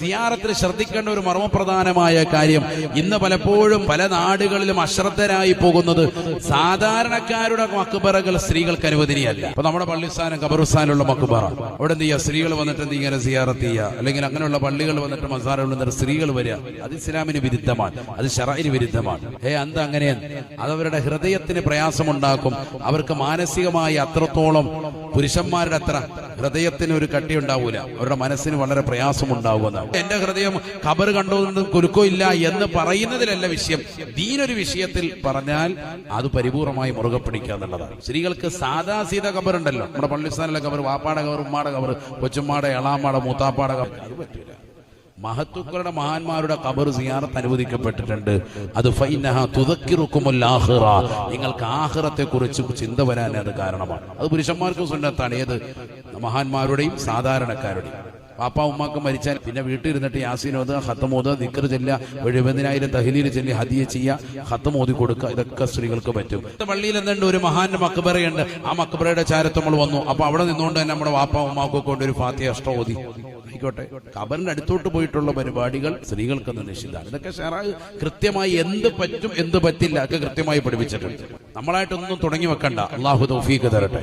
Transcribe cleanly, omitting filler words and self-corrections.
സിയാറത്തിൽ ശ്രദ്ധിക്കേണ്ട ഒരു മർമ്മപ്രധാനമായ കാര്യം, ഇന്ന് പലപ്പോഴും പല നാടുകളിലും അശ്രദ്ധരായി പോകുന്നത് സാധാരണക്കാരുടെ മക്ബറകൾ സ്ത്രീകൾക്ക് അനുവദനീയമല്ല. അപ്പൊ നമ്മുടെ പള്ളിസ്ഥാനം ഖബർസ്ഥാനിലുള്ള മക്ബറ, അവിടെ എന്ത് ചെയ്യുക, സ്ത്രീകൾ വന്നിട്ട് ഇങ്ങനെ സിയാറത്ത് ചെയ്യുക, അല്ലെങ്കിൽ അങ്ങനെയുള്ള പള്ളികൾ വന്നിട്ട് മസാറകളിൽ വന്നിട്ട് സ്ത്രീകൾ വരിക, അത് ഇസ്ലാമിന് വിരുദ്ധമാണ്, അത് ശറഇന് വിരുദ്ധമാണ്. എന്താ അങ്ങനെയാണ്? അതവരുടെ ഹൃദയത്തിന് പ്രയാസമുണ്ടാക്കും. അവർക്ക് മാനസികമായി അത്രത്തോളം പുരുഷന്മാരുടെ അത്ര ഹൃദയത്തിന് ഒരു കട്ടി ഉണ്ടാവൂല, അവരുടെ മനസ്സിന് വളരെ പ്രയാസമുണ്ടാകുന്ന. എന്റെ ഹൃദയം ഖബർ കണ്ടുകൊണ്ടും കുലുക്കോ ഇല്ല എന്ന് പറയുന്നതിലല്ല വിഷയം. ദീനൊരു വിഷയത്തിൽ പറഞ്ഞാൽ അത് പരിപൂർണമായി മുറുകെ പിടിക്കുക എന്നുള്ളതാണ്. സ്ത്രീകൾക്ക് സാദാ സീത ഖബർ ഉണ്ടല്ലോ, നമ്മുടെ പള്ളിസ്ഥാനിലെ ഖബർ, വാപ്പാടെ ഖബർ, ഉമ്മാടെ ഖബർ, കൊച്ചുമ്മാടെ, എളാമ്മാടെ, മൂത്താപ്പാടെ ഖബർ, അത് പറ്റില്ല. മഹത്തുക്കളുടെ മഹാന്മാരുടെ ഖബർ സിയാറത്ത് അനുവദിക്കപ്പെട്ടിട്ടുണ്ട്. അത് ഫൈനഹാ തുദക്കിറുക്കുമുൽ ആഖിറ, നിങ്ങൾക്ക് ആഖിറത്തെ കുറിച്ച് ചിന്ത വരാൻ അത് കാരണമാണ്. അത് പുരുഷന്മാർക്ക് സുന്നത്താണ്, ഏത് മഹാന്മാരുടെയും സാധാരണക്കാരുടെയും. പാപ്പ ഉമ്മാക്ക് മരിച്ചാൽ പിന്നെ വീട്ടിൽ ഇരുന്നിട്ട് യാസീൻ ഓതുക, ഖത്തം ഓതുക, ദിക്ർ ചൊല്ലുക, 70,000 തഹ്ലീൽ ചൊല്ലി ഹദിയ ചെയ്യുക, ഖത്തം ഓതി കൊടുക്കുക, ഇതൊക്കെ സ്ത്രീകൾക്ക് പറ്റും. പള്ളിയിൽ എന്തുണ്ട്, ഒരു മഹാന്റെ മക്ബറയുണ്ട്, ആ മക്ബറയുടെ ചാരത്ത് നമ്മൾ വന്നു. അപ്പൊ അവിടെ നിന്നുകൊണ്ട് തന്നെ നമ്മുടെ വാപ്പ ഉമ്മാക്കൊക്കെ കൊണ്ട് ഒരു ഫാത്തിഹ അഷ്ടം ഓതി ആയിക്കോട്ടെ. ഖബറിന്റെ അടുത്തോട്ട് പോയിട്ടുള്ള പരിപാടികൾ സ്ത്രീകൾക്കൊന്ന് നിഷിദ്ധമാണ്. ഇതൊക്കെ ഷറഅ് കൃത്യമായി എന്ത് പറ്റും എന്ത് പറ്റില്ല ഒക്കെ കൃത്യമായി പഠിപ്പിച്ചിട്ടുണ്ട്. നമ്മളായിട്ടൊന്നും തുടങ്ങി വെക്കണ്ട. അള്ളാഹു തൗഫീഖ് തരട്ടെ.